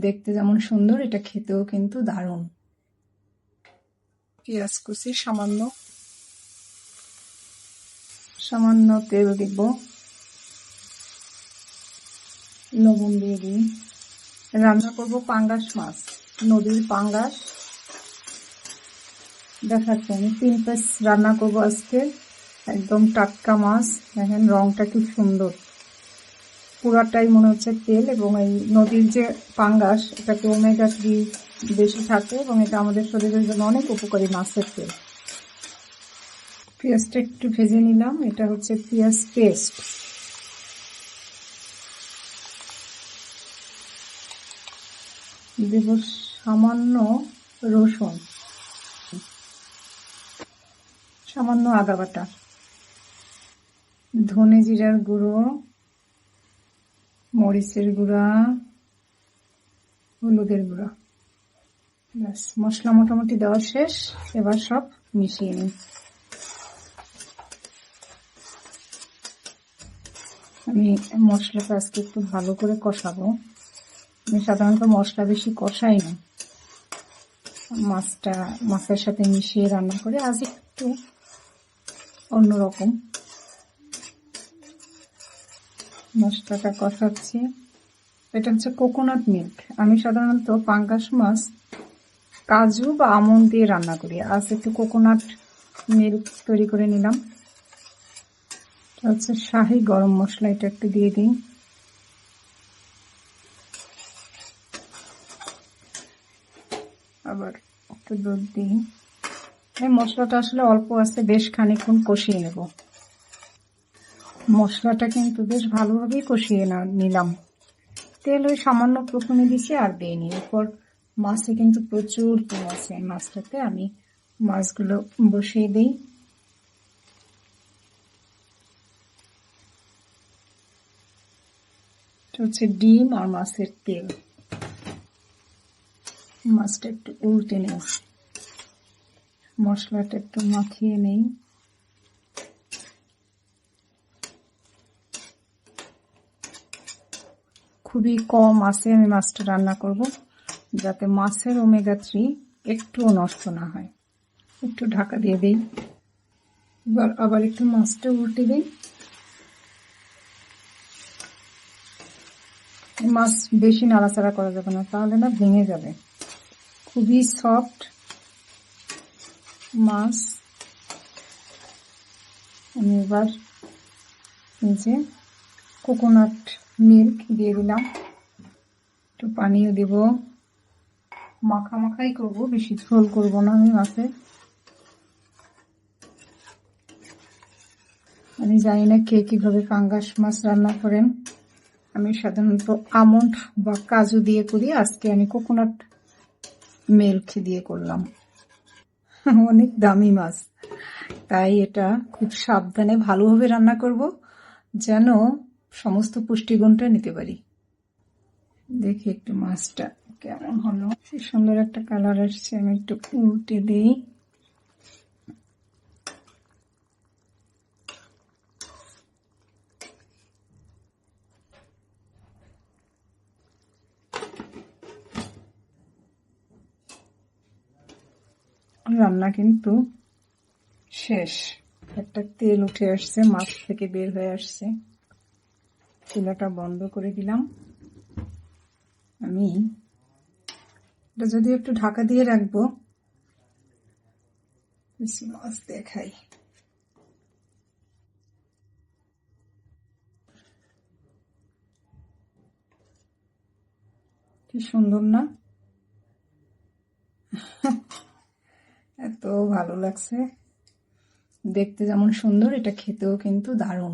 দেখতে যেমন সুন্দর, এটা খেতেও কিন্তু দারুণ। পেঁয়াজ কুচি সামান্য সামান্য তেল দিব, লবণ দিয়ে দিই। রান্না করব পাঙ্গাস মাছ, নদীর পাঙ্গাস। দেখাচ্ছি আমি 3 পিস রান্না করব আজকে, একদম টাটকা মাছ। দেখেন রংটা কি সুন্দর, পুরাটাই মনে হচ্ছে তেল। এবং এই নদীর যে পাঙ্গাস, এটাতে ওমেগা 3 বেশি থাকে এবং এটা আমাদের শরীরের জন্য অনেক উপকারী মাছের তেল। পেঁয়াজটা একটু ভেজে নিলাম, এটা হচ্ছে পেঁয়াজ পেস্ট। দেব সামান্য রসুন, সামান্য আদা বাটা, ধনে জিরার গুঁড়ো, মরিচের গুঁড়া, হলুদের গুঁড়া। ব্যাস, মশলা মোটামুটি দেওয়া শেষ। এবার সব মিশিয়ে নিই। আমি মশলাটা আজকে একটু ভালো করে কষাবো। আমি সাধারণত মশলা বেশি কষাই না, মাছের সাথে মিশিয়ে রান্না করে। আজ একটু অন্যরকম মশলাটা কষাচ্ছি। এটা হচ্ছে কোকোনাট মিল্ক। আমি সাধারণত পাঙ্গাস মাছ কাজু বা আমন্ড দিয়ে রান্না করি, আজ একটু কোকোনাট মিল্ক তৈরি করে নিলাম। এটা হচ্ছে শাহি গরম মশলা, এটা একটু দিয়ে দিই। আবার একটু দুধ দিই। এই মশলাটা আসলে অল্প আছে, বেশ খানিকক্ষণ কষিয়ে নেব। মশলাটা কিন্তু বেশ ভালোভাবেই কষিয়ে নিলাম। তেল ওই সামান্য প্রথমে দিচ্ছি আর দিইনি। এরপর মাছে কিন্তু প্রচুর তেল আছে মাছটাতে। আমি মাছগুলো বসিয়ে দিই। এটা হচ্ছে ডিম আর মাছের তেল। মাছটা একটু উল্টে নেই, মশলাটা একটু মাখিয়ে নেই। খুবই কম আছে আমি মাছটা রান্না করব, যাতে মাছের ওমেগা 3 একটুও নষ্ট না হয়। একটু ঢাকা দিয়ে দিই। এবার আবার একটু মাছটা উল্টে দিই। মাছ বেশি নাড়াচাড়া করা যাবে না, তাহলে না ভেঙে যাবে। খুবই সফট মাছ। আমি এবার যে কোকোনাট মিল্ক দিয়ে দিলাম, একটু পানিও দেব। মাখাই করব, বেশি ঝোল করব না আমি মাছে। আমি জানি না কে কিভাবে পাঙ্গাস মাছ রান্না করেন। আমি সাধারণত আমন্ড বা কাজু দিয়ে করি, আজকে আমি কোকোনাট মিল্ক দিয়ে করলাম। অনেক দামি মাছ, তাই এটা খুব সাবধানে ভালোভাবে রান্না করব, যেন সমস্ত পুষ্টিগুণটা নিতে পারি। দেখি একটু মাছটা কেমন হলো। কি সুন্দর একটা কালার আসছে। আমি একটু উল্টে দিই। রান্না কিন্তু শেষ। একটা তেল উঠে আসছে, মাছ থেকে বের হয়ে আসছে। চুলাটা বন্ধ করে দিলাম। আমি এটা যদি একটু ঢাকা দিয়ে রাখবো, মাছ দেখাই। কি সুন্দর না? এত ভালো লাগছে, দেখতে যেমন সুন্দর, এটা খেতেও কিন্তু দারুণ।